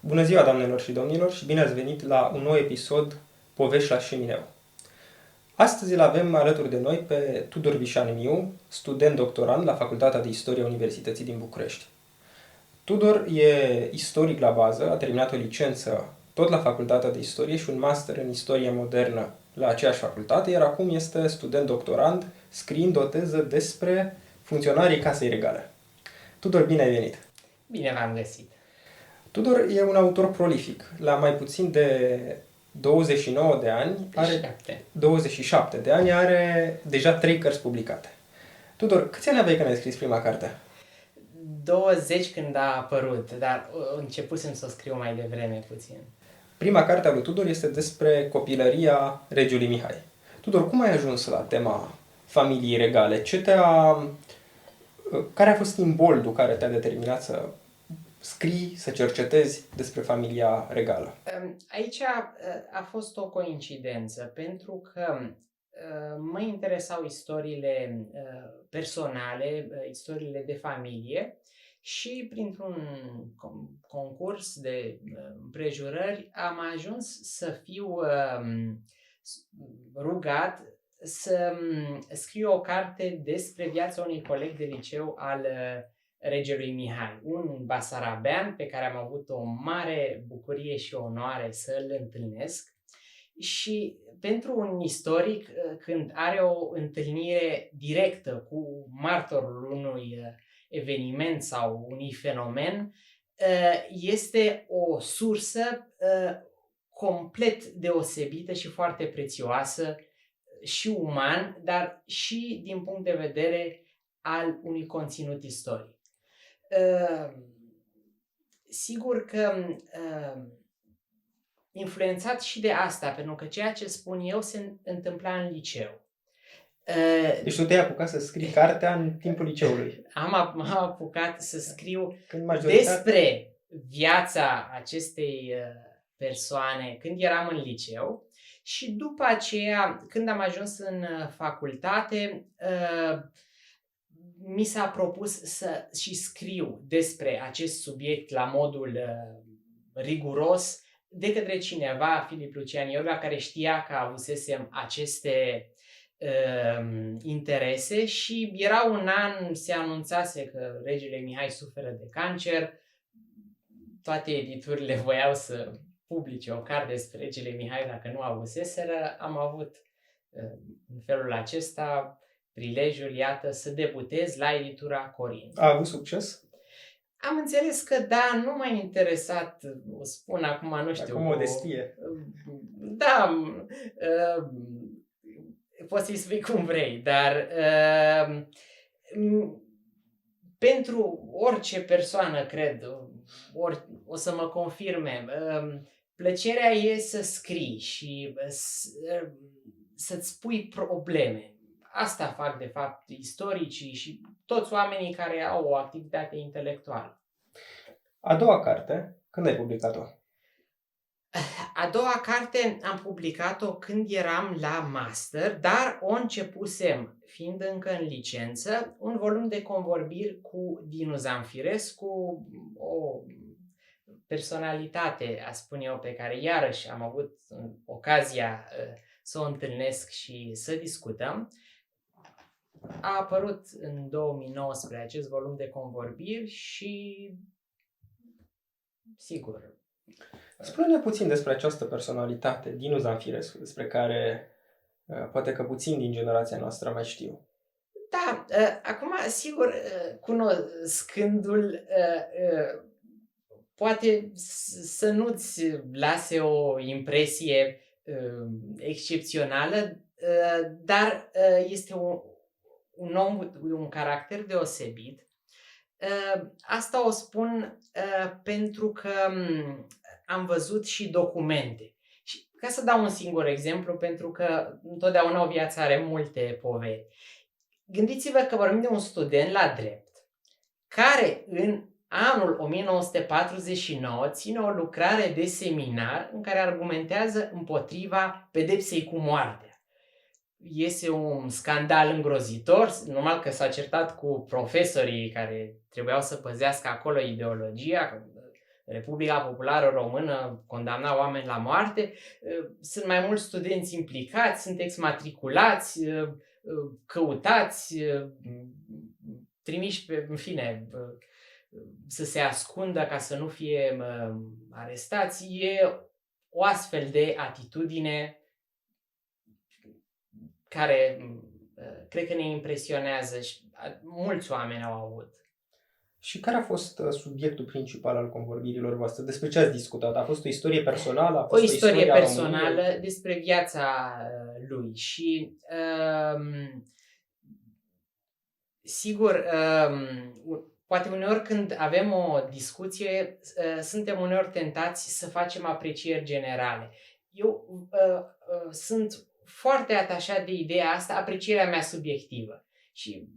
Bună ziua, doamnelor și domnilor, și bine ați venit la un nou episod Povești la Șemineu. Astăzi îl avem alături de noi pe Tudor Vișan Miu, student doctorand la Facultatea de Istorie a Universității din București. Tudor e istoric la bază, a terminat o licență tot la Facultatea de Istorie și un master în Istorie Modernă la aceeași facultate, iar acum este student doctorand scriind o teză despre funcționarii Casei Regale. Tudor, bine ai venit! Bine v-am găsit. Tudor e un autor prolific. La mai puțin de 29 de ani, are 27 de ani, are deja 3 cărți publicate. Tudor, câți ani aveai când ai scris prima carte? 20 când a apărut, dar începusem să o scriu mai devreme puțin. Prima carte a lui Tudor este despre copilăria regiului Mihai. Tudor, cum ai ajuns la tema familiei regale? Care a fost imboldul care te-a determinat să scrii, să cercetezi despre familia regală? Aici a fost o coincidență, pentru că mă interesau istoriile personale, istoriile de familie și printr-un concurs de împrejurări am ajuns să fiu rugat să scriu o carte despre viața unui coleg de liceu al regelui Mihai, un basarabean pe care am avut o mare bucurie și onoare să îl întâlnesc. Și pentru un istoric, când are o întâlnire directă cu martorul unui eveniment sau unui fenomen, este o sursă complet deosebită și foarte prețioasă și uman, dar și din punct de vedere al unui conținut istoric. Sigur că influențat și de asta, pentru că ceea ce spun eu se întâmpla în liceu. Deci tu te-ai apucat să scrii cartea în timpul liceului. M-am apucat să scriu despre viața acestei persoane când eram în liceu și după aceea, când am ajuns în facultate, mi s-a propus să și scriu despre acest subiect la modul riguros de către cineva, Filip Lucian Iorga, care știa că avusesem aceste interese și era un an, se anunțase că regele Mihai suferă de cancer, toate editurile voiau să publice o carte despre regele Mihai dacă nu avuseseră. Am avut în felul acesta prilejul, iată, să debutez la editura Corint. A avut succes? Am înțeles că da, nu m-a interesat, o spun acum, nu știu. Acum modestie. Da, poți să-i spui cum vrei, dar pentru orice persoană, cred, o să mă confirme, plăcerea e să scrii și să-ți pui probleme. Asta fac, de fapt, istoricii și toți oamenii care au o activitate intelectuală. A doua carte, când ai publicat-o? A doua carte am publicat-o când eram la master, dar o începusem, fiind încă în licență, un volum de convorbiri cu Dinu Zamfirescu, o personalitate, a spune eu, pe care iarăși am avut ocazia să o întâlnesc și să discutăm. A apărut în 2019 acest volum de convorbiri și, sigur... Spune-ne puțin despre această personalitate, Dinu Zamfirescu, despre care poate că puțin din generația noastră mai știu. Da, acum, sigur, cunoscându-l, poate să nu-ți lase o impresie excepțională, dar este un om, un caracter deosebit. Asta o spun pentru că am văzut și documente. Și ca să dau un singur exemplu, pentru că întotdeauna o viață are multe poveri. Gândiți-vă că vorbim de un student la drept care în anul 1949 ține o lucrare de seminar în care argumentează împotriva pedepsei cu moartea. Este un scandal îngrozitor, normal că s-a certat cu profesorii care trebuiau să păzească acolo ideologia, Republica Populară Română condamna oameni la moarte. Sunt mai mulți studenți implicați, sunt exmatriculați, căutați, trimiși în fine, să se ascundă ca să nu fie arestați. E o astfel de atitudine care cred că ne impresionează și mulți oameni au avut. Și care a fost subiectul principal al convorbirilor voastre? Despre ce ați discutat? A fost o istorie personală? A fost O istorie personală României? despre viața lui și sigur, poate uneori când avem o discuție, suntem uneori tentați să facem aprecieri generale. Eu sunt foarte atașat de ideea asta, aprecierea mea subiectivă. Și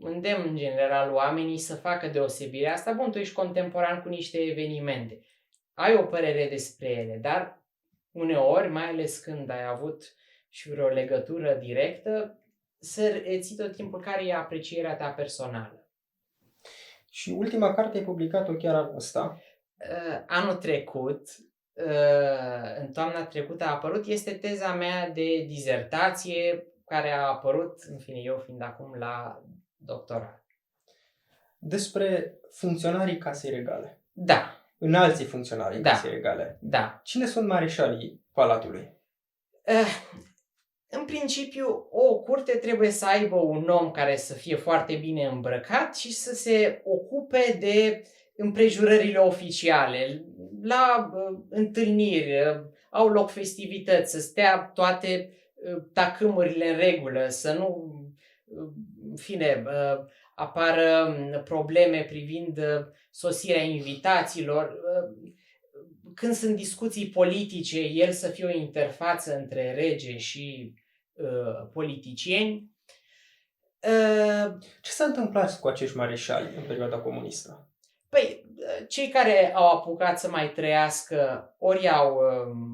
îndemn în general oamenii să facă deosebirea asta. Bun, tu ești contemporan cu niște evenimente. Ai o părere despre ele, dar uneori, mai ales când ai avut și vreo legătură directă, să reții tot timpul care e aprecierea ta personală. Și ultima carte ai publicat-o chiar anul ăsta. Anul trecut, în toamna trecută a apărut, este teza mea de dizertație care a apărut, în fine, eu fiind acum la doctorat. Despre funcționarii Casei Regale. Da. Înalții funcționarii Casei Regale. Da. Cine sunt mareșalii Palatului? În principiu, o curte trebuie să aibă un om care să fie foarte bine îmbrăcat și să se ocupe de împrejurările oficiale. La întâlniri au loc festivități, să stea toate tacâmurile în regulă, să nu, în fine, apară probleme privind sosirea invitaților. Când sunt discuții politice, el să fie o interfață între rege și politicieni. Ce s-a întâmplat cu acești mareșali în perioada comunistă? Păi, cei care au apucat să mai trăiască ori i-au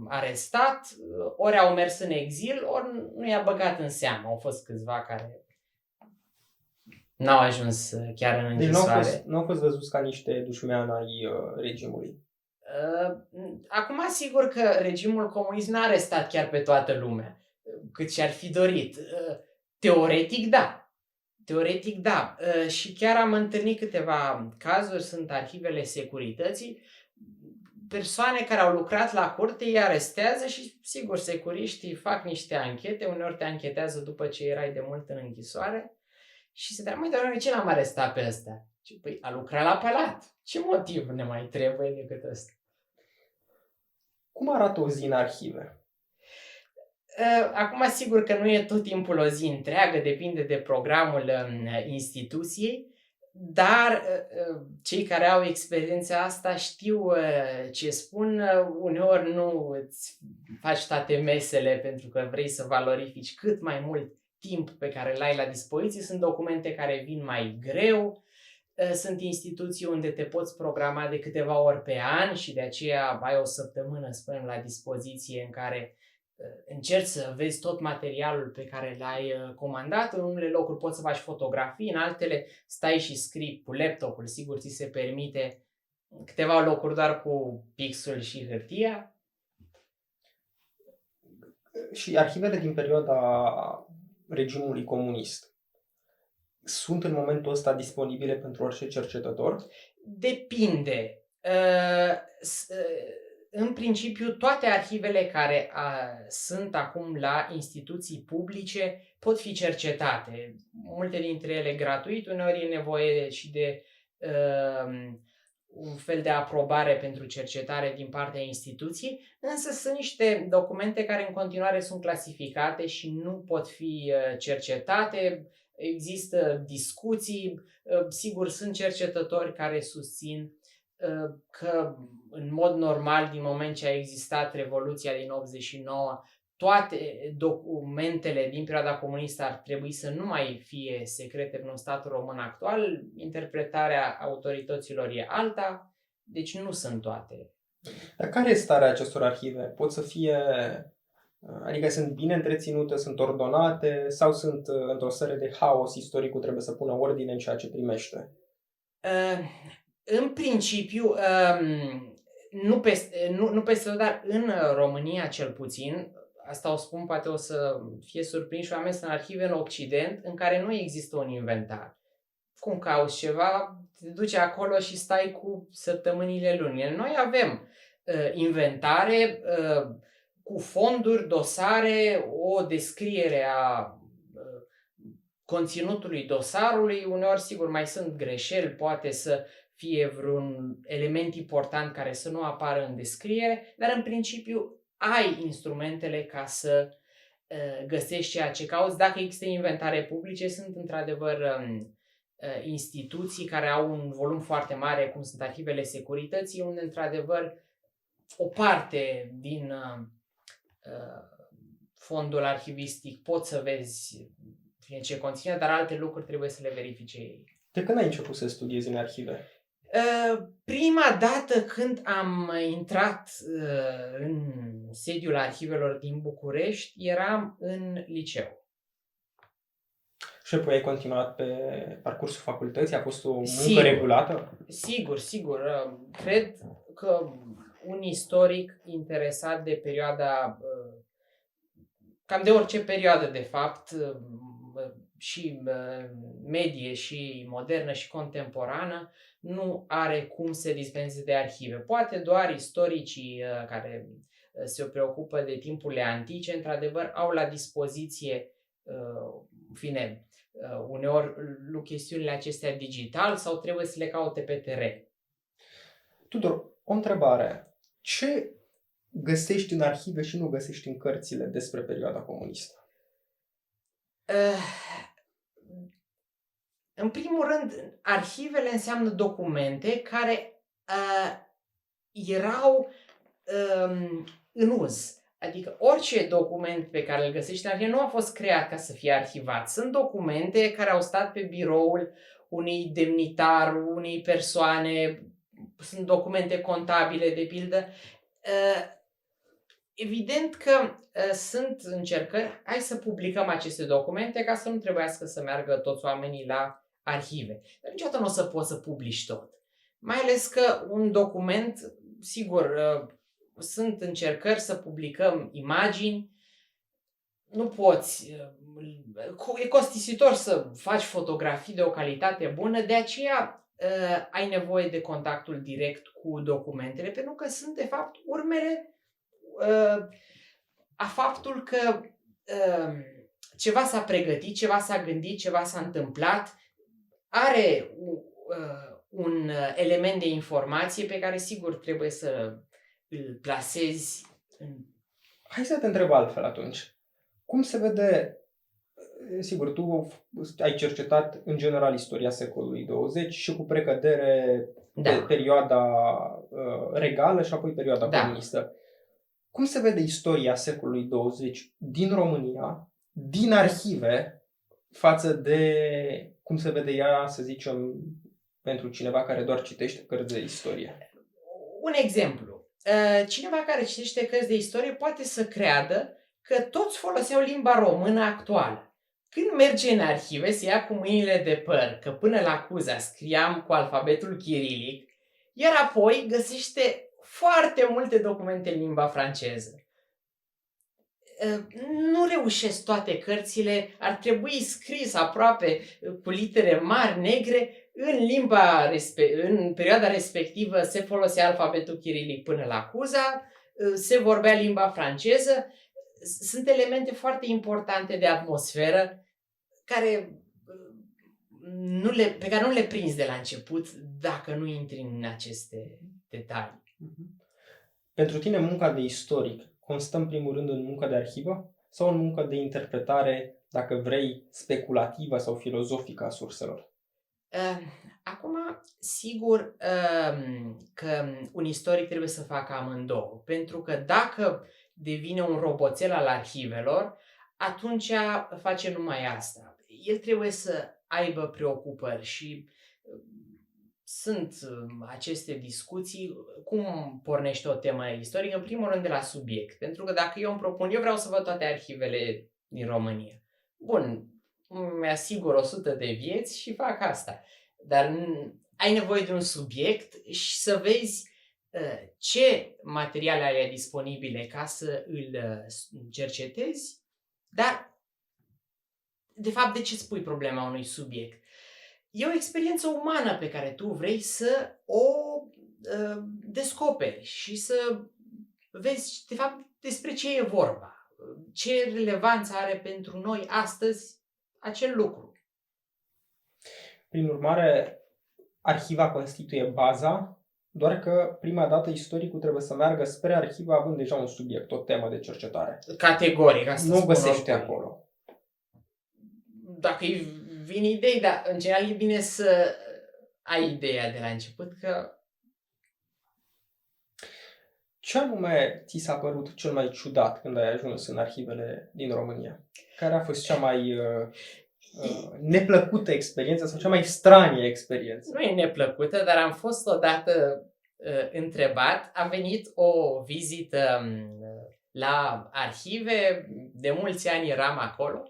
arestat, ori au mers în exil, ori nu i-a băgat în seamă. Au fost câțiva care n-au ajuns chiar în închisoare. Deci nu au fost văzuți ca niște dușmani ai regimului. Acum, sigur că regimul comunist n-a arestat chiar pe toată lumea, cât și-ar fi dorit. Teoretic, da. Teoretic, da. Și chiar am întâlnit câteva cazuri, sunt arhivele securității, persoane care au lucrat la curte îi arestează și, sigur, securiștii fac niște anchete, uneori te anchetează după ce erai de mult în închisoare și se întreabă, măi, dar ce l-am arestat pe ăsta? Păi, a lucrat la palat. Ce motiv ne mai trebuie decât ăsta? Cum arată o zi în arhive? Acum, sigur că nu e tot timpul o zi întreagă, depinde de programul instituției, dar cei care au experiența asta știu ce spun. Uneori nu îți faci toate mesele pentru că vrei să valorifici cât mai mult timp pe care îl ai la dispoziție. Sunt documente care vin mai greu, sunt instituții unde te poți programa de câteva ori pe an și de aceea ai o săptămână, spunem, la dispoziție în care încerci să vezi tot materialul pe care l-ai comandat. În unele locuri poți să faci fotografii, în altele stai și scrii cu laptopul. Sigur, ți se permite câteva locuri doar cu pixul și hârtia. Și arhivele din perioada regimului comunist sunt în momentul ăsta disponibile pentru orice cercetător? Depinde. În principiu, toate arhivele care sunt acum la instituții publice pot fi cercetate. Multe dintre ele gratuit, uneori e nevoie și de un fel de aprobare pentru cercetare din partea instituției, însă sunt niște documente care în continuare sunt clasificate și nu pot fi cercetate. Există discuții, sigur sunt cercetători care susțin că în mod normal, din moment ce a existat Revoluția din 89, toate documentele din perioada comunistă ar trebui să nu mai fie secrete în statul român actual. Interpretarea autorităților e alta, deci nu sunt toate. Dar care este starea acestor arhive? Pot să fie, adică sunt bine întreținute, sunt ordonate sau sunt într-o stare de haos, istoricul trebuie să pună ordine în ceea ce primește? În principiu, nu peste tot, dar în România cel puțin, asta o spun, poate o să fie surprinși oameni, sunt arhive în Occident în care nu există un inventar. Cum cauți ceva, te duci acolo și stai cu săptămânile, lunile. Noi avem inventare cu fonduri, dosare, o descriere a conținutului dosarului. Uneori, sigur, mai sunt greșeli, poate să fie vreun element important care să nu apară în descriere, dar în principiu ai instrumentele ca să găsești ceea ce cauți. Dacă există inventare publice, sunt într-adevăr instituții care au un volum foarte mare, cum sunt arhivele securității, unde într-adevăr o parte din fondul arhivistic poți să vezi ce conține, dar alte lucruri trebuie să le verifice ei. De când ai început să studiezi în arhive? Prima dată când am intrat în sediul arhivelor din București, eram în liceu. Și apoi ai continuat pe parcursul facultății? A fost o muncă regulată? Sigur. Cred că un istoric interesat de perioada, cam de orice perioadă de fapt, și medie, și modernă, și contemporană, nu are cum să dispenseze de arhive. Poate doar istoricii care se preocupă de timpurile antice, într-adevăr, au la dispoziție, uneori chestiunile acestea digital sau trebuie să le caute pe teren. Tudor, o întrebare. Ce găsești în arhive și nu găsești în cărțile despre perioada comunistă? În primul rând, arhivele înseamnă documente care erau în uz. Adică orice document pe care îl găsești în arhive nu a fost creat ca să fie arhivat. Sunt documente care au stat pe biroul unui demnitar, unei persoane, sunt documente contabile, de pildă. Evident că sunt încercări, hai să publicăm aceste documente ca să nu trebuiască să meargă toți oamenii la arhive. Dar niciodată nu o să poți să publici tot. Mai ales că un document, sigur, sunt încercări să publicăm imagini, nu poți, e costisitor să faci fotografii de o calitate bună, de aceea ai nevoie de contactul direct cu documentele, pentru că sunt de fapt urmele a faptul că ceva s-a pregătit, ceva s-a gândit, ceva s-a întâmplat, are un element de informație pe care sigur trebuie să îl plasezi în... Hai să te întreb altfel atunci. Cum se vede, sigur, tu ai cercetat în general istoria secolului 20 și cu precădere de perioada regală și apoi perioada comunistă. Cum se vede istoria secolului 20 din România, din arhive, față de cum se vede ea, să zicem, pentru cineva care doar citește cărți de istorie? Un exemplu. Cineva care citește cărți de istorie poate să creadă că toți foloseau limba română actuală. Când merge în arhive, se ia cu mâinile de păr, că până la Cuza scriam cu alfabetul chirilic, iar apoi găsește foarte multe documente în limba franceză. Nu reușesc toate cărțile, ar trebui scris aproape cu litere mari, negre, în perioada respectivă se folosea alfabetul chirilic până la Cuza, se vorbea limba franceză. Sunt elemente foarte importante de atmosferă pe care nu le prinzi de la început dacă nu intri în aceste detalii. Pentru tine munca de istoric constă în primul rând în munca de arhivă sau în munca de interpretare, dacă vrei, speculativă sau filozofică a surselor? Acum, sigur că un istoric trebuie să facă amândouă, pentru că dacă devine un roboțel al arhivelor, atunci face numai asta. El trebuie să aibă preocupări și sunt aceste discuții, cum pornește o temă istorică, în primul rând de la subiect. Pentru că dacă eu vreau să văd toate arhivele din România. Bun, mi-asigur 100 de vieți și fac asta. Dar ai nevoie de un subiect și să vezi ce materiale ai disponibile ca să îl cercetezi, dar de fapt de ce spui problema unui subiect? E o experiență umană pe care tu vrei să o descoperi și să vezi de fapt despre ce e vorba, ce relevanță are pentru noi astăzi acel lucru. Prin urmare, arhiva constituie baza, doar că prima dată istoricul trebuie să meargă spre arhivă având deja un subiect, o temă de cercetare. Categoric, asta Nu spun găsește oricum. acolo. Dacă îi vin idei, dar în general e bine să ai ideea de la început că... Ce anume ți s-a părut cel mai ciudat când ai ajuns în arhivele din România? Care a fost cea mai neplăcută experiență sau cea mai stranie experiență? Nu e neplăcută, dar am fost odată întrebat. A venit o vizită la arhive, de mulți ani eram acolo,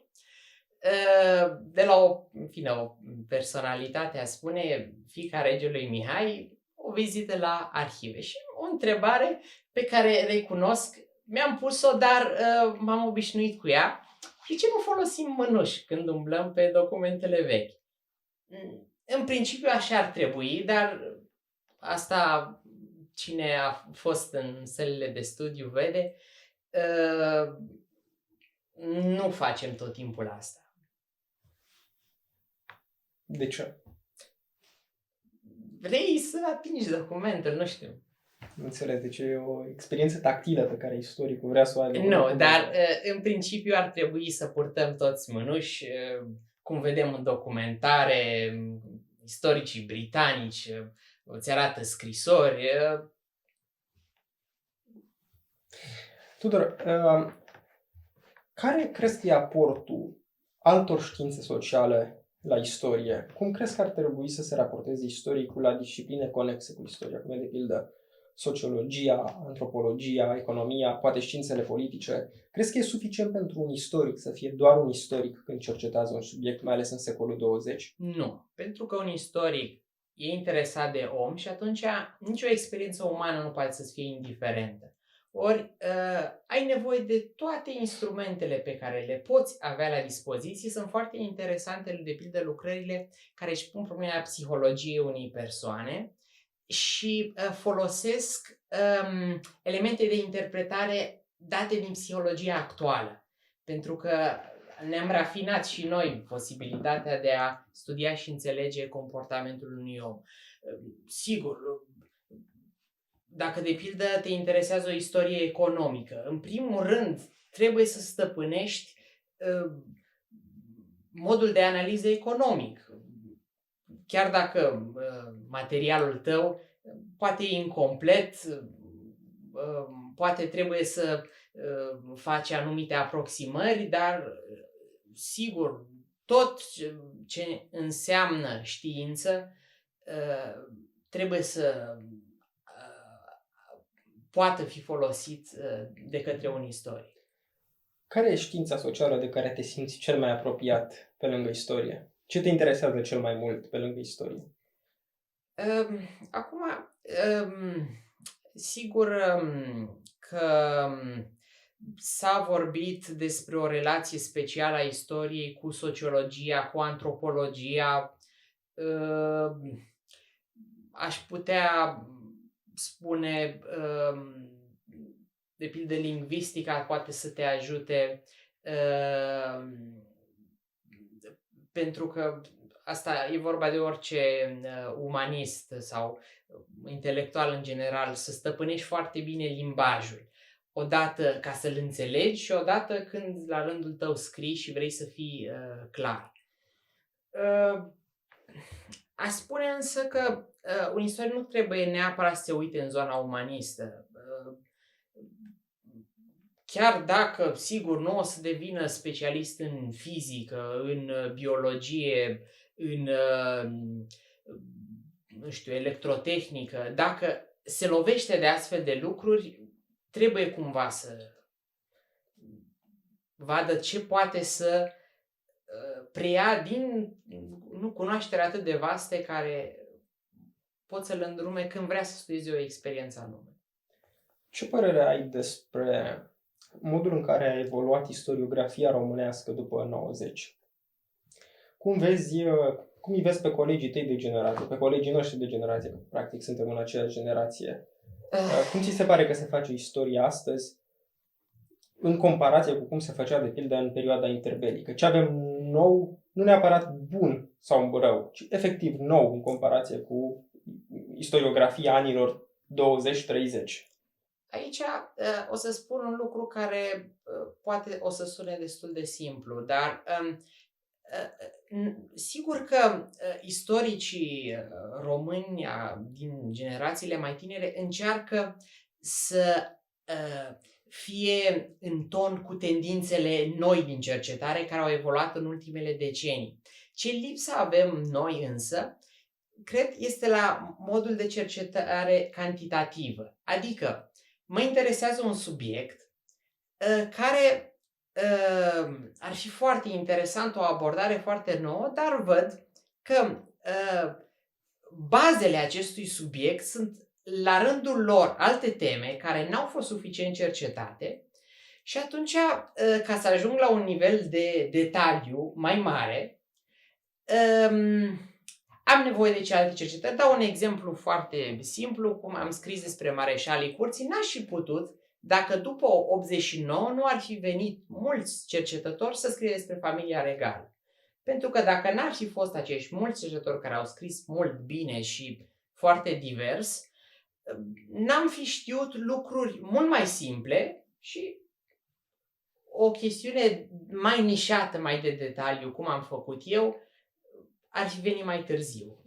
de la o personalitate, a spune, fiica regelui Mihai, o vizită la arhive. Și o întrebare pe care recunosc, mi-am pus-o, dar m-am obișnuit cu ea. De ce nu folosim mânuși când umblăm pe documentele vechi? În principiu așa ar trebui, dar asta cine a fost în sălile de studiu vede, nu facem tot timpul asta. De ce? Vrei să atingi documentul, nu știu. Nu înțeleg, deci e o experiență tactilă pe care istoricul vrea să o aibă. Nu, dar în principiu ar trebui să purtăm toți mânuși, cum vedem în documentare, istoricii britanici îți arată scrisori. Tudor, care crezi că e aportul altor științe sociale la istorie? Cum crezi că ar trebui să se raporteze istoricul la discipline conexe cu istoria, cum e de pildă sociologia, antropologia, economia, poate științele politice? Crezi că e suficient pentru un istoric să fie doar un istoric când cercetează un subiect, mai ales în secolul 20? Nu, pentru că un istoric e interesat de om și atunci nicio experiență umană nu poate să-ți fie indiferentă. Ori ai nevoie de toate instrumentele pe care le poți avea la dispoziție. Sunt foarte interesante, de pildă, lucrările care își pun problema psihologiei unei persoane și folosesc elemente de interpretare date din psihologia actuală. Pentru că ne-am rafinat și noi posibilitatea de a studia și înțelege comportamentul unui om. Sigur, dacă de pildă te interesează o istorie economică, în primul rând trebuie să stăpânești modul de analiză economic. Chiar dacă materialul tău poate e incomplet, poate trebuie să faci anumite aproximări, dar sigur, tot ce înseamnă știință trebuie să poată fi folosit de către un istoric. Care e știința socială de care te simți cel mai apropiat pe lângă istorie? Ce te interesează cel mai mult pe lângă istorie? Acum, sigur că s-a vorbit despre o relație specială a istoriei cu sociologia, cu antropologia. Aș putea spune, de pildă, lingvistica poate să te ajute, pentru că asta e vorba de orice umanist sau intelectual în general, să stăpânești foarte bine limbajul. Odată ca să-l înțelegi și odată când la rândul tău scrii și vrei să fii clar. Aș spune însă că un istoric nu trebuie neapărat să se uite în zona umanistă. Chiar dacă, sigur, nu o să devină specialist în fizică, în biologie, în, nu știu, electrotehnică, dacă se lovește de astfel de lucruri, trebuie cumva să vadă ce poate să preia din cunoaștere atât de vaste care pot să-l îndrume când vrea să studieze o experiență anume. Ce părere ai despre modul în care a evoluat istoriografia românească după 90? Cum vezi, cum îi vezi pe colegii tăi de generație, pe colegii noștri de generație, că practic suntem în aceeași generație? Cum ți se pare că se face istoria astăzi în comparație cu cum se făcea de pildă în perioada interbelică? Ce avem nou, nu neapărat bun sau rău, ci efectiv nou în comparație cu istoriografia anilor 20-30. Aici o să spun un lucru care poate o să sune destul de simplu, dar sigur că istoricii români din generațiile mai tinere încearcă să fie în ton cu tendințele noi din cercetare care au evoluat în ultimele decenii. Ce lipsă avem noi însă, cred, este la modul de cercetare cantitativă. Adică mă interesează un subiect care ar fi foarte interesant, o abordare foarte nouă, dar văd că bazele acestui subiect sunt la rândul lor alte teme care n-au fost suficient cercetate și atunci, ca să ajung la un nivel de detaliu mai mare, am nevoie de celelalte cercetări. Dau un exemplu foarte simplu, cum am scris despre mareșalii curții, n-aș fi putut dacă după 89 nu ar fi venit mulți cercetători să scrie despre familia regală. Pentru că dacă n-ar fi fost acești mulți cercetători care au scris mult bine și foarte divers, n-am fi știut lucruri mult mai simple și o chestiune mai nișată, mai de detaliu, cum am făcut eu, ar fi venit mai târziu.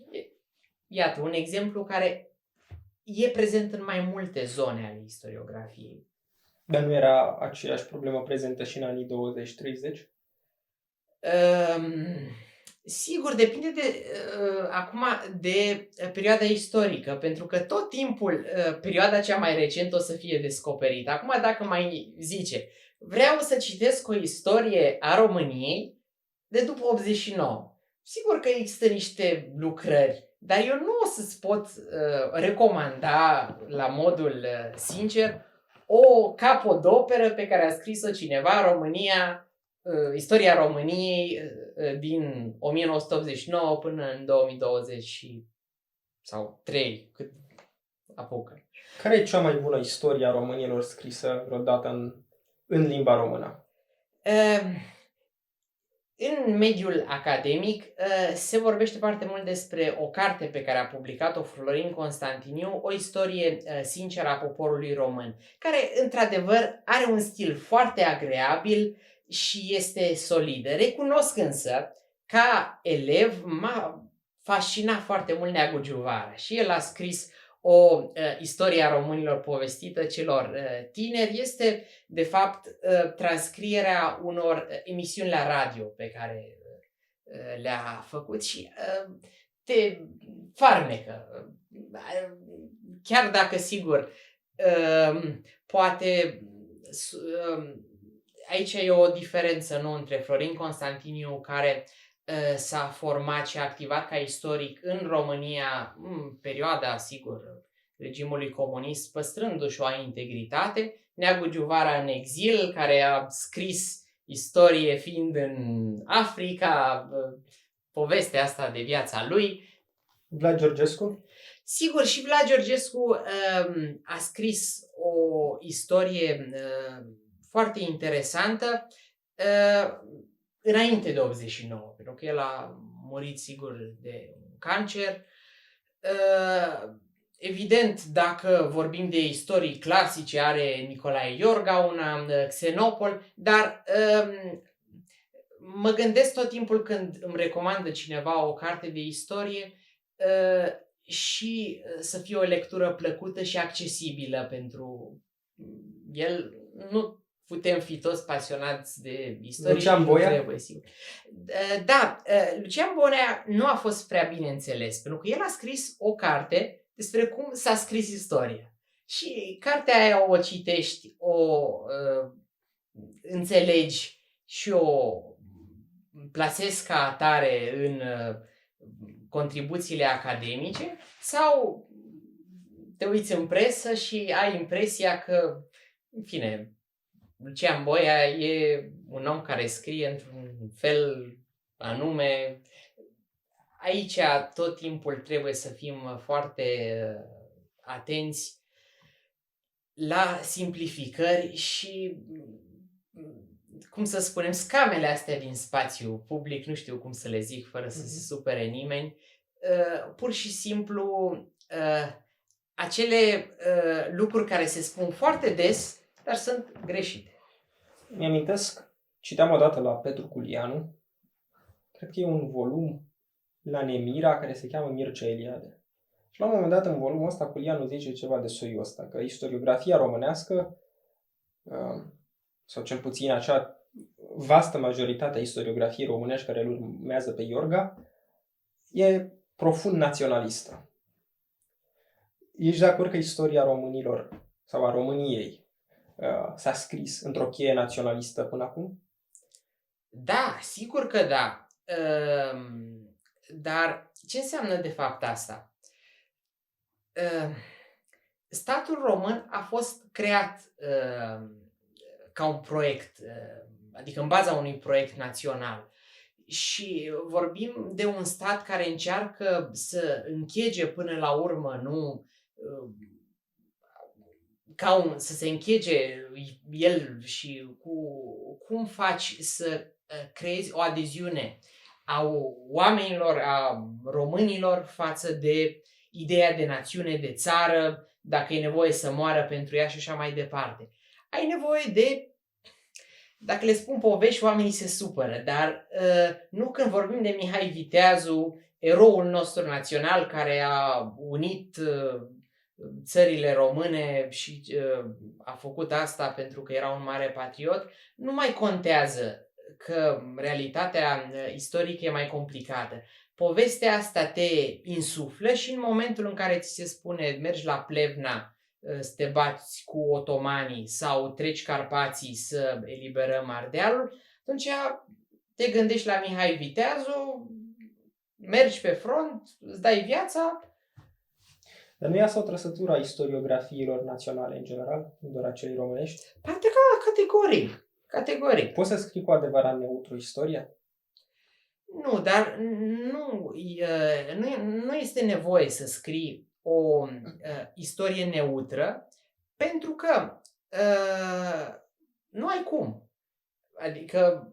Iată, un exemplu care e prezent în mai multe zone ale istoriografiei. Dar nu era aceeași problemă prezentă și în anii 20-30? Sigur, depinde acum de perioada istorică, pentru că tot timpul perioada cea mai recentă o să fie descoperită. Acum, dacă mai zice, vreau să citesc o istorie a României de după 89. Sigur că există niște lucrări, dar eu nu o să-ți pot recomanda la modul sincer o capodoperă pe care a scris-o cineva, istoria României din 1989 până în 2020 sau 3, cât apucă. Care e cea mai bună istorie a românilor scrisă vreodată în limba română? În mediul academic se vorbește foarte mult despre o carte pe care a publicat-o Florin Constantiniu, O istorie sinceră a poporului român, care într-adevăr are un stil foarte agreabil și este solidă. Recunosc însă, ca elev, m-a fascinat foarte mult Neagu Giuvara și el a scris o istorie a românilor povestită celor tineri. Este, de fapt, transcrierea unor emisiuni la radio pe care le-a făcut și te farmecă. Chiar dacă, sigur, poate aici e o diferență, nu, între Florin Constantiniu, care s-a format și a activat ca istoric în România în perioada, sigur, regimului comunist, păstrându-și o integritate, Neagu Giuvara în exil, care a scris istorie fiind în Africa, povestea asta de viața lui. Vlad Georgescu? Sigur, și Vlad Georgescu a scris o istorie foarte interesantă înainte de 89, pentru că el a murit, sigur, de cancer. Evident, dacă vorbim de istorii clasice, are Nicolae Iorga una, Xenopol, dar mă gândesc tot timpul când îmi recomandă cineva o carte de istorie și să fie o lectură plăcută și accesibilă pentru el. Nu putem fi toți pasionați de istorie. Lucian Boia? Trebuie, sigur. Da, Lucian Boia nu a fost prea bine înțeles, pentru că el a scris o carte despre cum s-a scris istoria. Și cartea aia o citești, o înțelegi și o plasezi ca atare în contribuțiile academice sau te uiți în presă și ai impresia că, în fine, Lucian Boia e un om care scrie într-un fel anume. Aici tot timpul trebuie să fim foarte atenți la simplificări și, cum să spunem, scamele astea din spațiu public, nu știu cum să le zic fără să se supere nimeni, pur și simplu acele lucruri care se spun foarte des, dar sunt greșite. Mi-amintesc, citeam odată la Petru Culianu, cred că e un volum la Nemira care se cheamă Mircea Eliade. Și la un moment dat în volumul ăsta Culianu zice ceva de soiul ăsta, că istoriografia românească, sau cel puțin acea vastă majoritate a istoriografiei românești care îl urmează pe Iorga, e profund naționalistă. Ești de acord că istoria românilor sau a României s-a scris într-o cheie naționalistă până acum? Da, sigur că da. Dar ce înseamnă de fapt asta? Statul român a fost creat ca un proiect, adică în baza unui proiect național. Și vorbim de un stat care încearcă să închege până la urmă, nu să se închege el și cum faci să creezi o adeziune a oamenilor, a românilor față de ideea de națiune, de țară, dacă e nevoie să moară pentru ea și așa mai departe. Ai nevoie de, dacă le spun povești, oamenii se supără, dar nu când vorbim de Mihai Viteazu, eroul nostru național care a unit țările române și a făcut asta pentru că era un mare patriot, nu mai contează că realitatea istorică e mai complicată. Povestea asta te insuflă și în momentul în care ți se spune mergi la Plevna să te bați cu otomanii sau treci Carpații să eliberăm Ardealul, atunci te gândești la Mihai Viteazu, mergi pe front, îți dai viața. Dar nu e asta o trăsătură a istoriografiilor naționale în general, nu doar a celei românești? Categoric. Poți să scrii cu adevărat neutru istoria? Nu, dar nu este nevoie să scrii o istorie neutră, pentru că nu ai cum. Adică,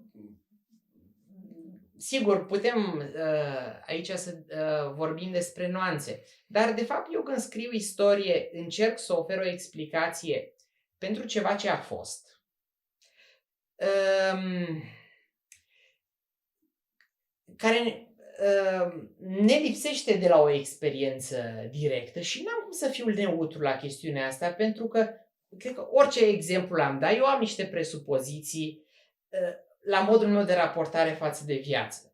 sigur, putem aici să vorbim despre nuanțe, dar de fapt eu când scriu istorie încerc să ofer o explicație pentru ceva ce a fost. Care ne lipsește de la o experiență directă și n-am cum să fiu neutru la chestiunea asta, pentru că cred că orice exemplu am dat, eu am niște presupoziții la modul meu de raportare față de viață.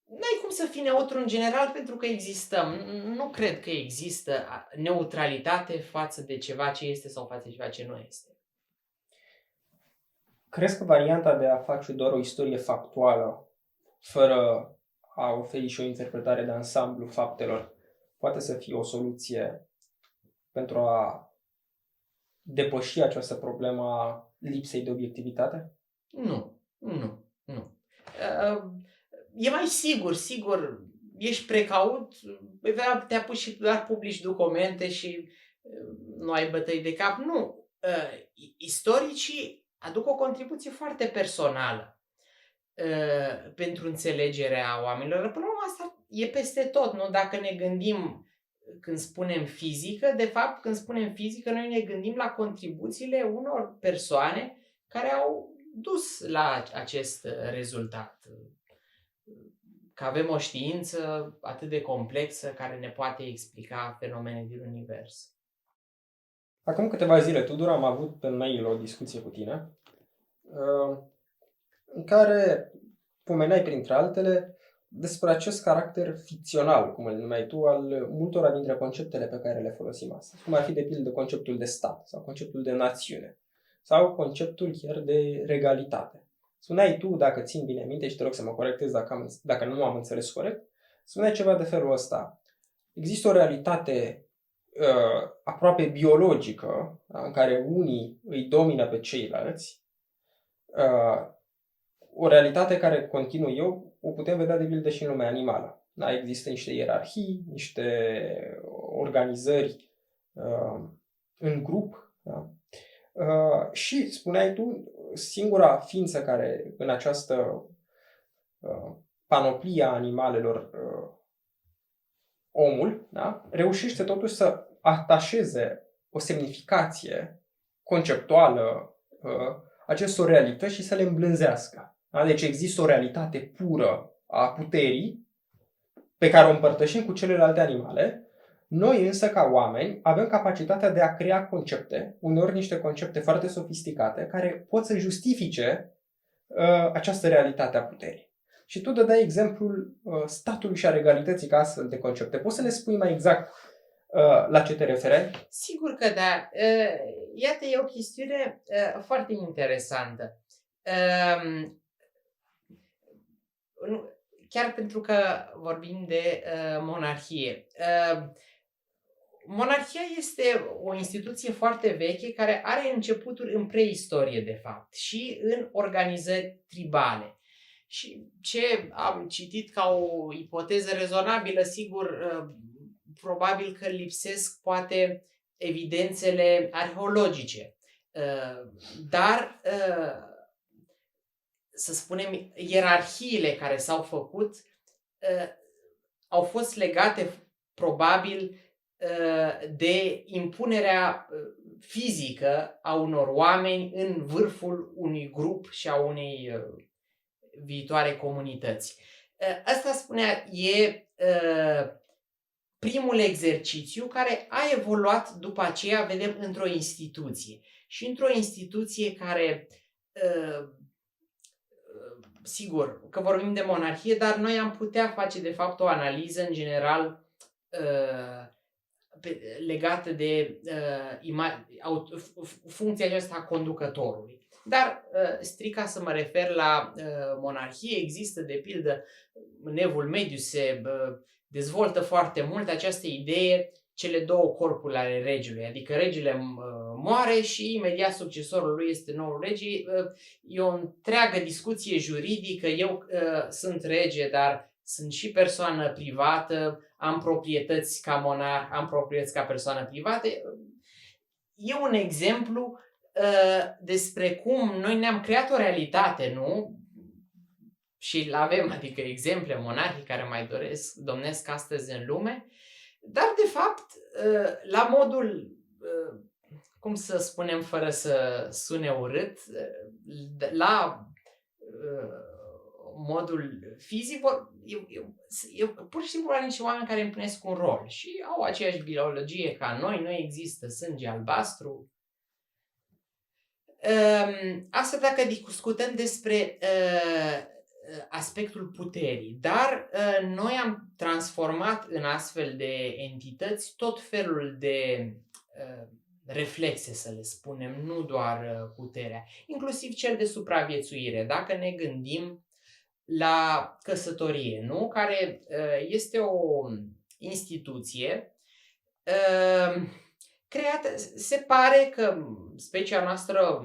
N-ai cum să fii neutru în general pentru că existăm. Nu cred că există neutralitate față de ceva ce este sau față de ceva ce nu este. Crezi că varianta de a face doar o istorie factuală, fără a oferi și o interpretare de ansamblu faptelor, poate să fie o soluție pentru a depăși această problemă a lipsei de obiectivitate? Nu. E mai sigur, ești precaut, te apuci și doar publici documente și nu ai bătăi de cap. Nu. Istoricii aduc o contribuție foarte personală pentru înțelegerea oamenilor. Până la urmă, asta e peste tot, nu? Dacă ne gândim, când spunem fizică, de fapt, când spunem fizică, noi ne gândim la contribuțiile unor persoane care au dus la acest rezultat. Că avem o știință atât de complexă care ne poate explica fenomene din univers. Acum câteva zile, Tudor, am avut pe mail o discuție cu tine în care pomeneai, printre altele, despre acest caracter ficțional, cum îl numeai tu, al multora dintre conceptele pe care le folosim astăzi. Cum ar fi, de pildă, conceptul de stat sau conceptul de națiune sau conceptul chiar de regalitate. Spuneai tu, dacă țin bine minte, și te rog să mă corectezi dacă nu am înțeles corect, spune ceva de felul ăsta. Există o realitate aproape biologică, în care unii îi domină pe ceilalți, o realitate care, continuu eu, o putem vedea de pildă și în lumea animală. Da? Există niște ierarhii, niște organizări în grup. Da? Și, spuneai tu, singura ființă care în această panoplie a animalelor, omul, da? Reușește totuși să atașeze o semnificație conceptuală acestor realități și să le îmblânzească. Da? Deci există o realitate pură a puterii pe care o împărtășim cu celelalte animale. Noi însă, ca oameni, avem capacitatea de a crea concepte, uneori niște concepte foarte sofisticate, care pot să justifice această realitate a puterii. Și tu dădeai exemplul statului și a regalității ca astfel de concepte. Poți să ne spui mai exact la ce te referai? Sigur că da. Iată, e o chestiune foarte interesantă. Chiar pentru că vorbim de monarhie. Monarhia este o instituție foarte veche care are începuturi în preistorie, de fapt, și în organizări tribale. Și ce am citit ca o ipoteză rezonabilă, sigur, probabil că lipsesc poate evidențele arheologice, dar să spunem, ierarhiile care s-au făcut au fost legate probabil de impunerea fizică a unor oameni în vârful unui grup și a unei viitoare comunități. Asta, spunea, e primul exercițiu care a evoluat după aceea, vedem, într-o instituție. Și într-o instituție care, sigur, că vorbim de monarhie, dar noi am putea face, de fapt, o analiză, în general, legată de funcția aceasta a conducătorului. Dar, strict ca să mă refer la monarhie, există, de pildă, în Evul Mediu se dezvoltă foarte mult această idee, cele două corpuri ale regelui, adică regele moare și imediat succesorul lui este noul rege. E o întreagă discuție juridică, eu sunt rege, dar sunt și persoană privată, am proprietăți ca monarh, am proprietăți ca persoană privată. E un exemplu despre cum noi ne-am creat o realitate, nu? Și avem, adică exemple monarhii care mai domnesc astăzi în lume, dar de fapt la modul, cum să spunem fără să sune urât, la modul fizic, pur și simplu niște oameni care împlinesc un rol și au aceeași biologie ca noi există sânge albastru. Asta dacă discutăm despre aspectul puterii, dar noi am transformat în astfel de entități tot felul de reflexe, să le spunem, nu doar puterea, inclusiv cel de supraviețuire. Dacă ne gândim la căsătorie, nu? Care este o instituție creată, se pare că specia noastră,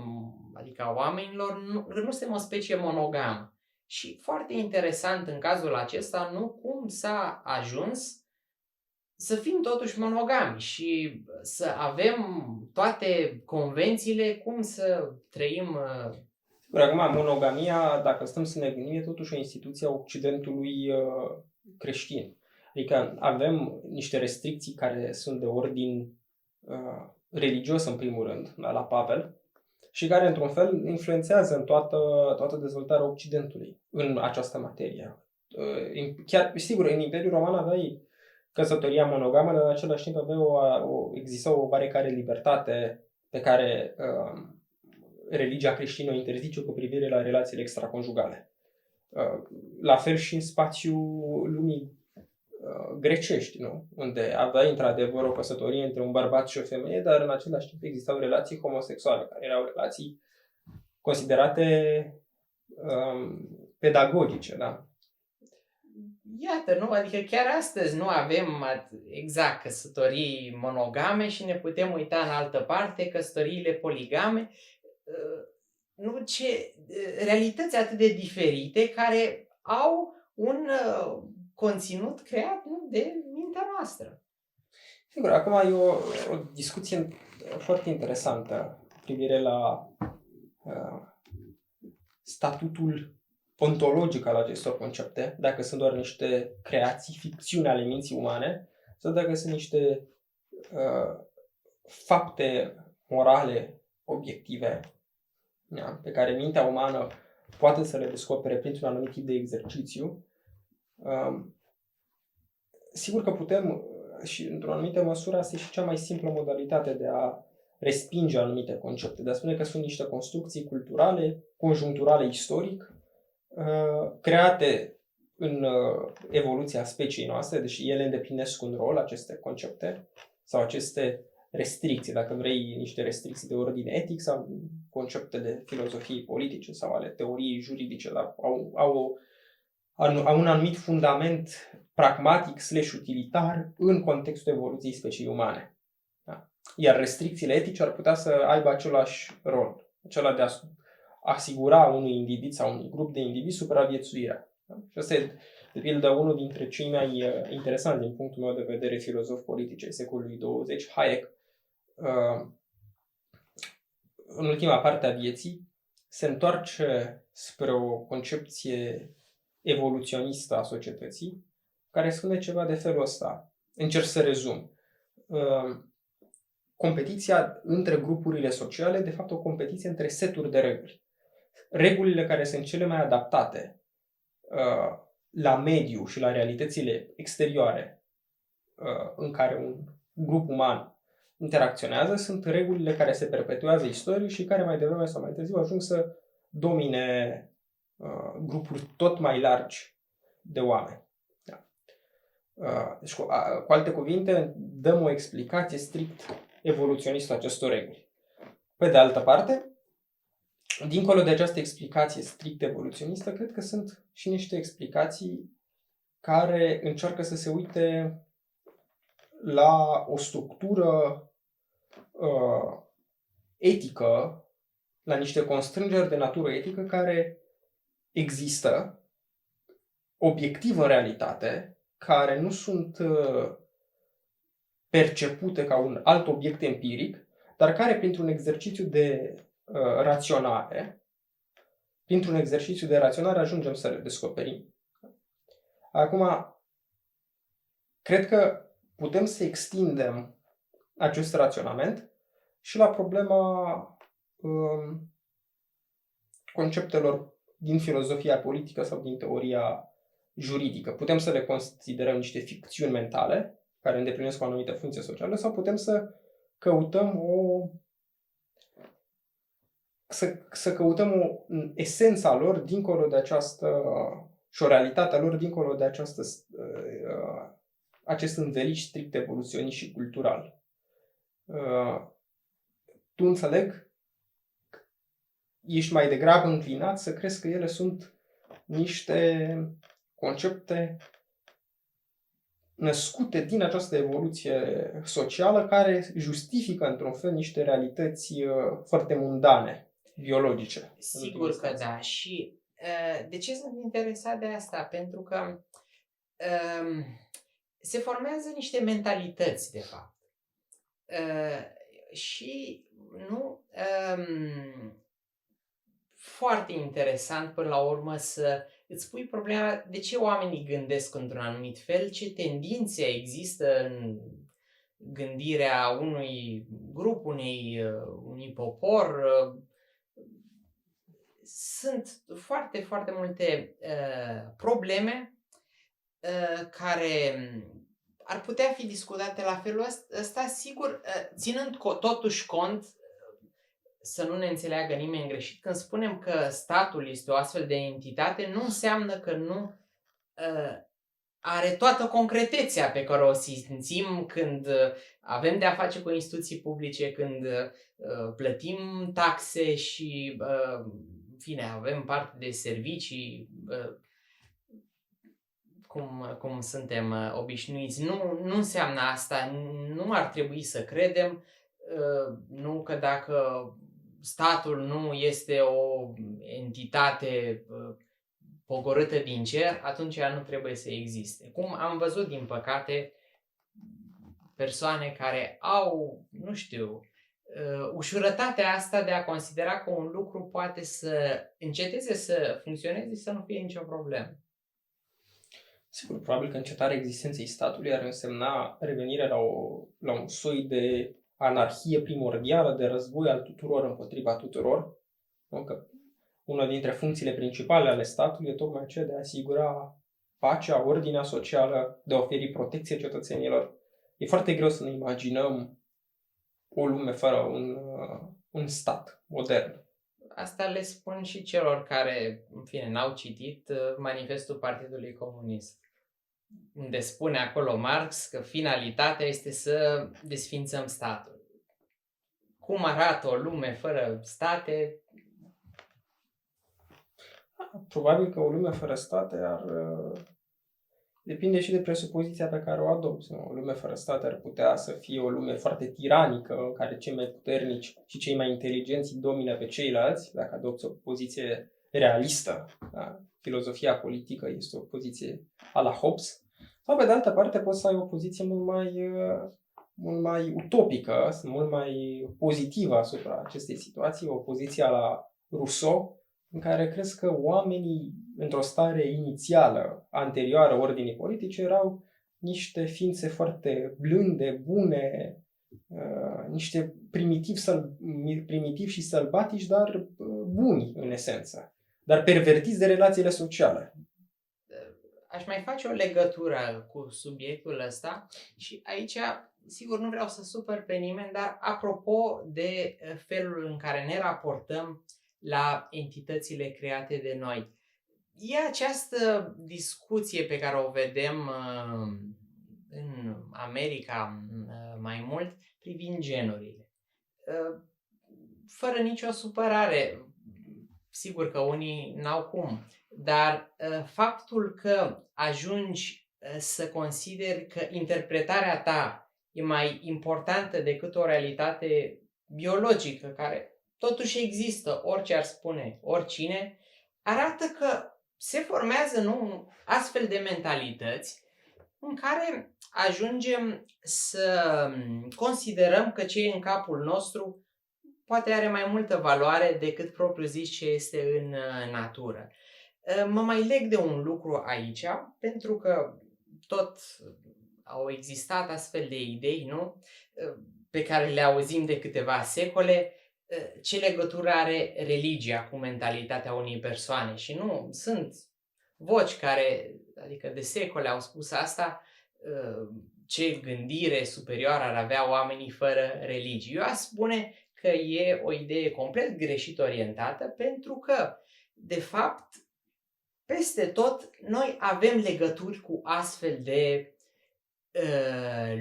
adică a oamenilor, nu suntem o specie monogamă. Și foarte interesant în cazul acesta, nu cum s-a ajuns să fim totuși monogami și să avem toate convențiile, cum să trăim. Acum, monogamia, dacă stăm să ne gândim, e totuși o instituție a Occidentului creștin. Adică avem niște restricții care sunt de ordin religios, în primul rând, la Pavel, și care, într-un fel, influențează în toată dezvoltarea Occidentului în această materie. Chiar, sigur, în Imperiul Roman aveai căsătoria monogamă, dar în același timp exista o oarecare libertate pe care religia creștină o interzice cu privire la relațiile extraconjugale. La fel și în spațiul lumii grecești, nu? Unde aveai într-adevăr o căsătorie între un bărbat și o femeie, dar în același timp existau relații homosexuale, care erau relații considerate pedagogice, da? iată, nu? Adică chiar astăzi nu avem exact căsătorii monogame și ne putem uita în altă parte, căsătoriile poligame. Nu, realități atât de diferite care au un conținut creat, nu, de mintea noastră. Sigur, acum e o discuție foarte interesantă cu privire la statutul ontologic al acestor concepte, dacă sunt doar niște creații, ficțiuni ale minții umane, sau dacă sunt niște fapte morale obiective, da, pe care mintea umană poate să le descopere printr-un anumit tip de exercițiu. Sigur că putem, și într-o anumită măsură, asta e și cea mai simplă modalitate de a respinge anumite concepte, de a spune că sunt niște construcții culturale, conjuncturale, istoric, create în evoluția speciei noastre, deși ele îndeplinesc un rol, aceste concepte, sau aceste restricții, dacă vrei, niște restricții de ordine etic sau conceptele filozofiei politice sau ale teoriei juridice, dar au un anumit fundament pragmatic / utilitar în contextul evoluției speciei umane. Da? Iar restricțiile etice ar putea să aibă același rol, acela de a asigura unui individ sau unui grup de indivizi supraviețuirea. Da? Și asta e, de pildă, unul dintre cei mai interesanți din punctul meu de vedere filozofi politici ai secolului 20, Hayek, în ultima parte a vieții, se întoarce spre o concepție evoluționistă a societății, care spune ceva de felul ăsta. Încerc să rezum. Competiția între grupurile sociale, de fapt, o competiție între seturi de reguli. Regulile care sunt cele mai adaptate la mediu și la realitățile exterioare în care un grup uman interacționează sunt regulile care se perpetuează istoric și care mai devreme sau mai târziu ajung să domine grupuri tot mai largi de oameni. Da. Deci, cu alte cuvinte, dăm o explicație strict evoluționistă a acestor reguli. Pe de altă parte, dincolo de această explicație strict evoluționistă, cred că sunt și niște explicații care încearcă să se uite la o structură etică, la niște constrângeri de natură etică care există, obiectiv în realitate, care nu sunt percepute ca un alt obiect empiric, dar care, printr-un exercițiu de raționare, ajungem să le descoperim. Acum, cred că putem să extindem acest raționament și la problema conceptelor din filozofia politică sau din teoria juridică. Putem să le considerăm niște ficțiuni mentale care îndeplinesc o anumită funcție socială sau putem să căutăm o esența lor dincolo de această și o realitate lor dincolo de acest înveliș strict evoluționist și cultural. Tu înțeleg? Ești mai degrabă înclinat să crezi că ele sunt niște concepte născute din această evoluție socială care justifică într-un fel niște realități foarte mundane, biologice. Sigur că da. Și de ce sunt interesat de asta? Pentru că se formează niște mentalități, de fapt. Și nu foarte interesant până la urmă să îți pui problema de ce oamenii gândesc într-un anumit fel, ce tendințe există în gândirea unui grup, unui popor. Sunt foarte, foarte multe probleme care ar putea fi discutate la felul ăsta, sigur, ținând totuși cont, să nu ne înțeleagă nimeni greșit, când spunem că statul este o astfel de entitate, nu înseamnă că nu are toată concretețea pe care o simțim când avem de a face cu instituții publice, când plătim taxe și, în fine, avem parte de servicii cum suntem obișnuiți. Nu înseamnă asta, nu ar trebui să credem, nu că dacă statul nu este o entitate pogorâtă din cer, atunci ea nu trebuie să existe. Cum am văzut, din păcate, persoane care au, nu știu, ușurătatea asta de a considera că un lucru poate să înceteze să funcționeze și să nu fie nicio problemă. Sigur, probabil că încetarea existenței statului ar însemna revenirea la un soi de anarhie primordială, de război al tuturor împotriva tuturor. Nu? Că una dintre funcțiile principale ale statului e tocmai aceea de a asigura pacea, ordinea socială, de a oferi protecție cetățenilor. E foarte greu să ne imaginăm o lume fără un stat modern. Asta le spun și celor care, în fine, n-au citit manifestul Partidului Comunist, unde spune acolo Marx că finalitatea este să desființăm statul. Cum arată o lume fără state? Probabil că o lume fără state depinde și de presupoziția pe care o adopți. O lume fără state ar putea să fie o lume foarte tiranică, în care cei mai puternici și cei mai inteligenți domină pe ceilalți, dacă adopți o poziție realistă. Da? Filozofia politică este o poziție a la Hobbes. Sau, pe de altă parte, poți să ai o poziție mult mai utopică, mult mai pozitivă asupra acestei situații, o poziție a la Rousseau, în care crezi că oamenii, într-o stare inițială, anterioară ordinii politice, erau niște ființe foarte blânde, bune, niște primitivi și sălbatici, dar buni în esență, dar pervertiți de relațiile sociale. Aș mai face o legătură cu subiectul ăsta și aici, sigur, nu vreau să supăr pe nimeni, dar apropo de felul în care ne raportăm la entitățile create de noi. E această discuție pe care o vedem în America mai mult privind genurile. Fără nicio supărare, sigur că unii n-au cum, dar faptul că ajungi să consideri că interpretarea ta e mai importantă decât o realitate biologică care totuși există, orice ar spune oricine, arată că se formează astfel de mentalități în care ajungem să considerăm că ce e în capul nostru poate are mai multă valoare decât propriu zis ce este în natură. Mă mai leg de un lucru aici, pentru că tot au existat astfel de idei, nu? Pe care le auzim de câteva secole. Ce legătură are religia cu mentalitatea unei persoane? Și nu, sunt voci care, adică de secole au spus asta, ce gândire superioară ar avea oamenii fără religie. Eu aș spune că e o idee complet greșit orientată, pentru că, de fapt, peste tot noi avem legături cu astfel de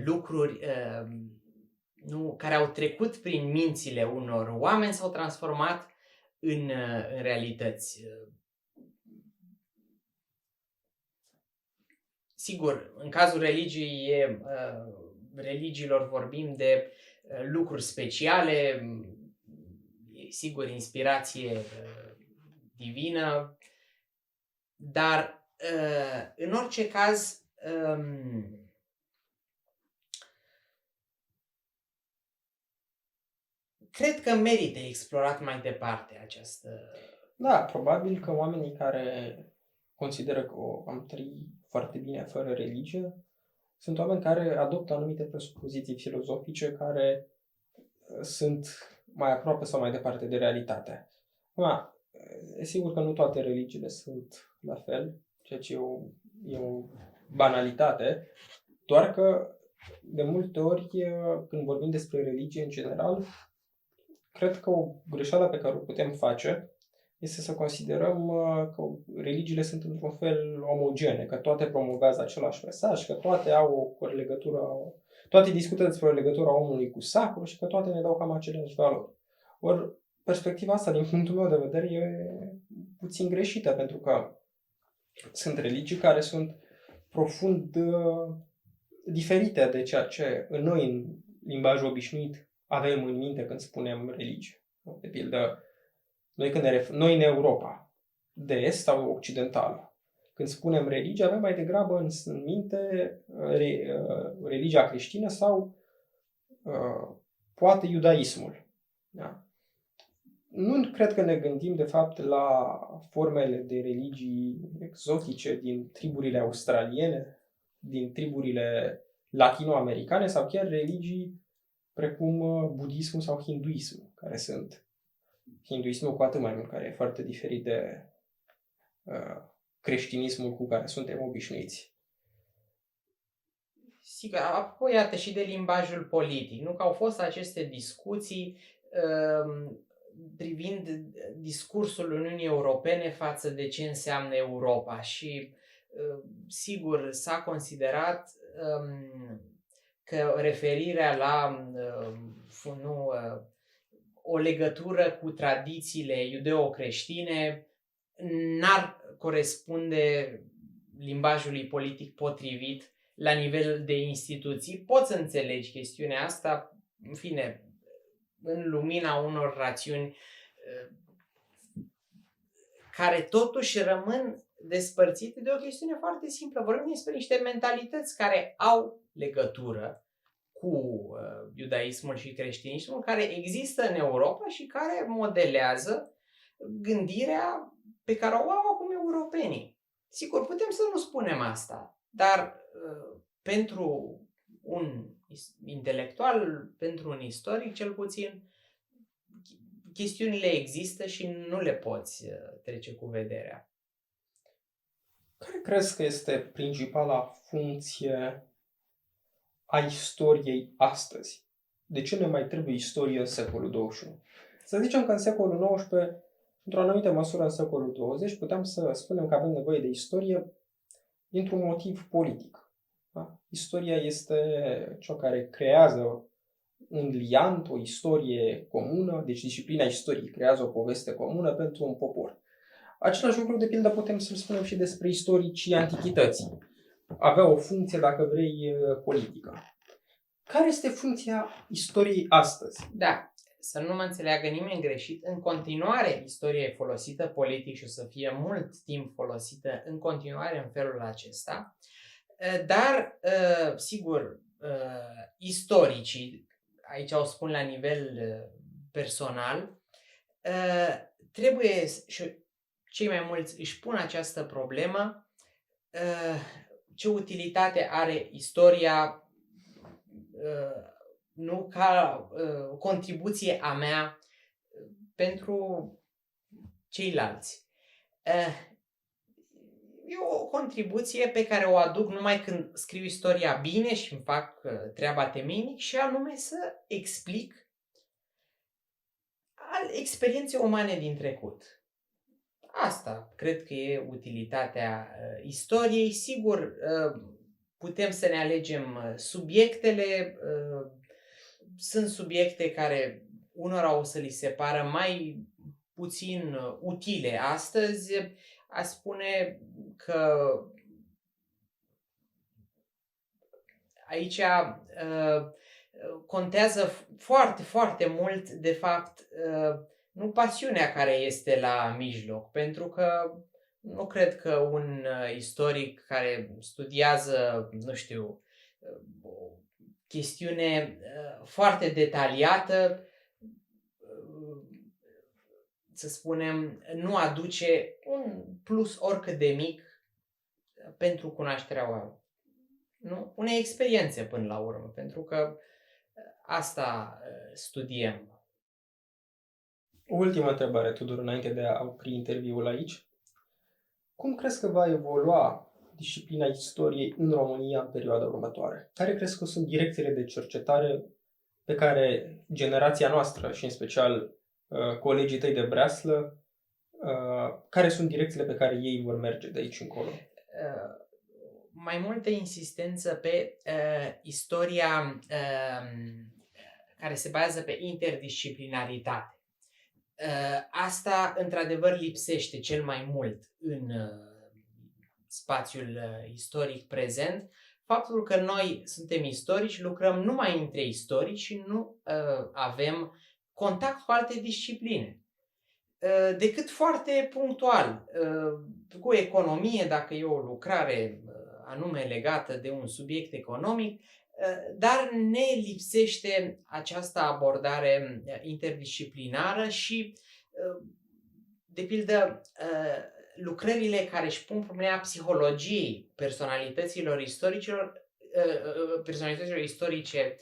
lucruri care au trecut prin mințile unor oameni, s-au transformat în realități. Sigur, în cazul religiilor vorbim de lucruri speciale, sigur, inspirație divină, dar în orice caz cred că merită explorat mai departe această... Da, probabil că oamenii care consideră că am trăit foarte bine fără religie sunt oameni care adoptă anumite presupoziții filozofice care sunt mai aproape sau mai departe de realitate. E sigur că nu toate religiile sunt la fel, ceea ce e o banalitate, doar că de multe ori, când vorbim despre religie în general, cred că o greșeală pe care o putem face este să considerăm că religiile sunt într-un fel omogene, că toate promovează același mesaj, că toate au o legătură, toate discută despre legătura omului cu sacru și că toate ne dau cam aceleași valori. Ori perspectiva asta, din punctul meu de vedere, e puțin greșită, pentru că sunt religii care sunt profund diferite de ceea ce noi, în limbajul obișnuit, avem în minte când spunem religie. De pildă, noi în Europa, de est sau occidentală, când spunem religie, avem mai degrabă în minte religia creștină sau poate iudaismul. Da? Nu cred că ne gândim, de fapt, la formele de religii exotice din triburile australiene, din triburile latinoamericane sau chiar religii precum budismul sau hinduismul, care sunt hinduismul cu atât mai mult, care e foarte diferit de creștinismul cu care suntem obișnuiți. Sigur, apoi iată și de limbajul politic, nu? Că au fost aceste discuții privind discursul Uniunii Europene față de ce înseamnă Europa și sigur s-a considerat că referirea la o legătură cu tradițiile iudeo-creștine n-ar corespunde limbajului politic potrivit la nivel de instituții. Poți să înțelegi chestiunea asta, în fine, în lumina unor rațiuni care totuși rămân despărțite de o chestiune foarte simplă. Vorbim despre niște mentalități care au legătură cu iudaismul și creștinismul, care există în Europa și care modelează gândirea pe care o au acum europenii. Sigur, putem să nu spunem asta, dar pentru un intelectual, pentru un istoric cel puțin, chestiunile există și nu le poți trece cu vederea. Care crezi că este principala funcție a istoriei astăzi? De ce ne mai trebuie istorie în secolul 21? Să zicem că în secolul XIX, într-o anumită măsură în secolul 20, putem să spunem că avem nevoie de istorie dintr-un motiv politic. Da? Istoria este cea care creează un liant, o istorie comună, deci disciplina istoriei creează o poveste comună pentru un popor. Același lucru, de pildă, putem să-l spunem și despre istoricii antichității. Avea o funcție, dacă vrei, politică. Care este funcția istoriei astăzi? Da, să nu mă înțeleagă nimeni greșit, în continuare istoria e folosită politic și o să fie mult timp folosită în continuare în felul acesta, dar, sigur, istoricii, aici o spun la nivel personal, trebuie, și cei mai mulți își pun această problemă, ce utilitate are istoria nu ca contribuție a mea pentru ceilalți. E o contribuție pe care o aduc numai când scriu istoria bine și îmi fac treaba temeinic, și anume să explic experiențe umane din trecut. Asta cred că e utilitatea istoriei. Sigur, putem să ne alegem subiectele. Sunt subiecte care unora o să li se pară mai puțin utile astăzi. Aș spune că aici contează foarte, foarte mult, de fapt, nu pasiunea care este la mijloc, pentru că nu cred că un istoric care studiază, nu știu, o chestiune foarte detaliată, să spunem, nu aduce un plus oricât de mic pentru cunoașterea unei experiențe până la urmă, pentru că asta studiem. O ultimă întrebare, Tudor, înainte de a opri interviul aici. Cum crezi că va evolua disciplina istoriei în România în perioada următoare? Care crezi că sunt direcțiile de cercetare pe care generația noastră și în special colegii tăi de breaslă, care sunt direcțiile pe care ei vor merge de aici încolo? Mai multă insistență pe istoria care se bazează pe interdisciplinaritate. Asta, într-adevăr, lipsește cel mai mult în spațiul istoric prezent, faptul că noi suntem istorici, lucrăm numai între istorici și nu avem contact cu alte discipline. Decât foarte punctual, cu economie, dacă e o lucrare anume legată de un subiect economic, dar ne lipsește această abordare interdisciplinară și, de pildă, lucrările care își pun problema psihologiei personalităților istorice,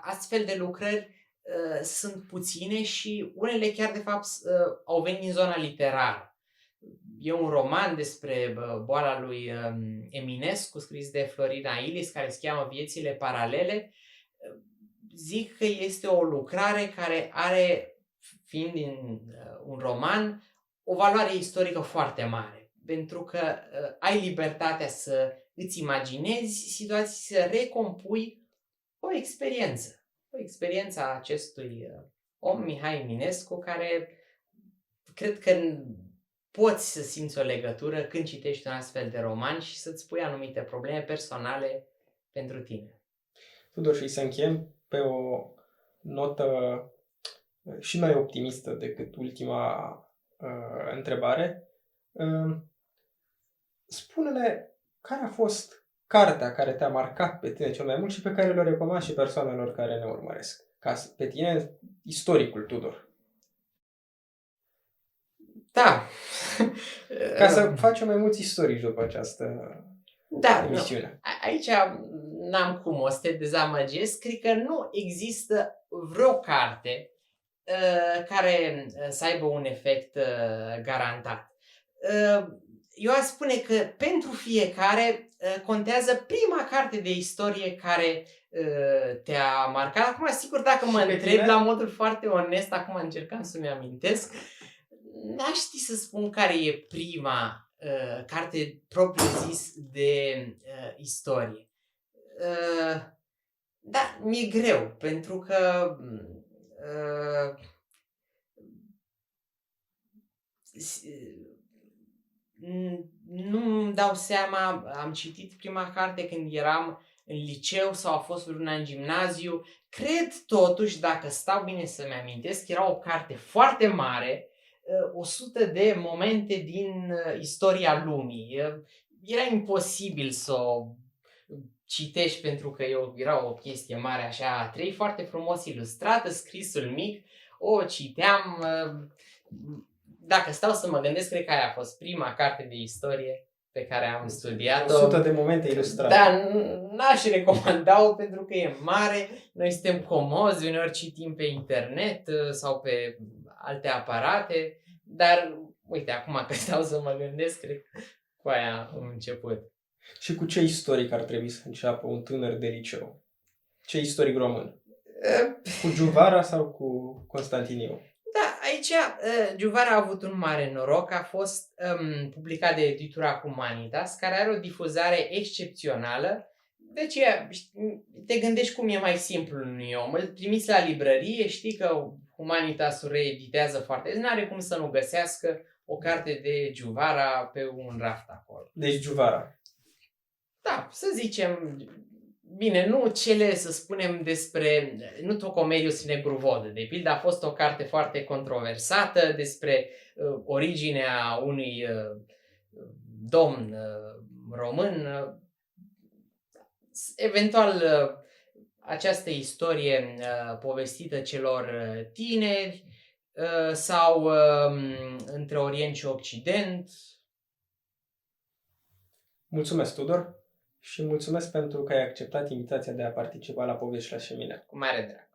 astfel de lucrări sunt puține și unele chiar de fapt au venit din zona literară. E un roman despre boala lui Eminescu, scris de Florina Illis, care se cheamă Viețile paralele. Zic că este o lucrare care are, fiind din un roman, o valoare istorică foarte mare, pentru că ai libertatea să îți imaginezi situații, să recompui o experiență a acestui om, Mihai Eminescu, care cred că poți să simți o legătură când citești un astfel de roman și să-ți pui anumite probleme personale pentru tine. Tudor, și să încheiem pe o notă și mai optimistă decât ultima întrebare. Spune-ne care a fost cartea care te-a marcat pe tine cel mai mult și pe care le recomand și persoanelor care ne urmăresc. Ca pe tine, istoricul Tudor. Da. Ca să facem mai mulți istorici după această emisiune. Nu. Aici n-am cum, o să te dezamăgesc. Cred că nu există vreo carte care să aibă un efect garantat. Eu aș spune că pentru fiecare contează prima carte de istorie care te-a marcat. Acum, sigur, dacă mă întreb la modul foarte onest, acum încercam să-mi amintesc, n-aș ști să spun care e prima carte propriu-zis de istorie. Da, mi-e greu, pentru că nu-mi dau seama, am citit prima carte când eram în liceu sau a fost vreuna în gimnaziu. Cred totuși, dacă stau bine să-mi amintesc, era o carte foarte mare, 100 de momente din istoria lumii. Era imposibil să o citești pentru că era o chestie mare așa, A3, foarte frumos ilustrată, scrisul mic, o citeam. Dacă stau să mă gândesc, cred că aia a fost prima carte de istorie pe care am studiat-o. 100 de momente ilustrate. Dar n-aș recomanda-o pentru că e mare, noi suntem comozi, uneori citim pe internet sau pe alte aparate, dar uite, acum că stau să mă gândesc, cred că cu aia am început. Și cu ce istoric ar trebui să înceapă un tânăr de liceu? Ce istoric român? Cu Giuvara sau cu Constantiniu? Da, aici Giuvara a avut un mare noroc, a fost publicat de editura Humanitas, care are o difuzare excepțională. Deci te gândești cum e mai simplu unui om. Îl trimiți la librărie, știi că Humanitas-ul reeditează foarte. Nu are cum să nu găsească o carte de Giuvara pe un raft acolo. Deci Giuvara. Da, să zicem, bine, nu cele, să spunem, despre, nu Tocomerius Negruvodă, de pildă, a fost o carte foarte controversată despre originea unui domn român. Eventual, această istorie povestită celor tineri sau între Orient și Occident. Mulțumesc, Tudor, și mulțumesc pentru că ai acceptat invitația de a participa la Povești la Șemineu. Cu mare drag.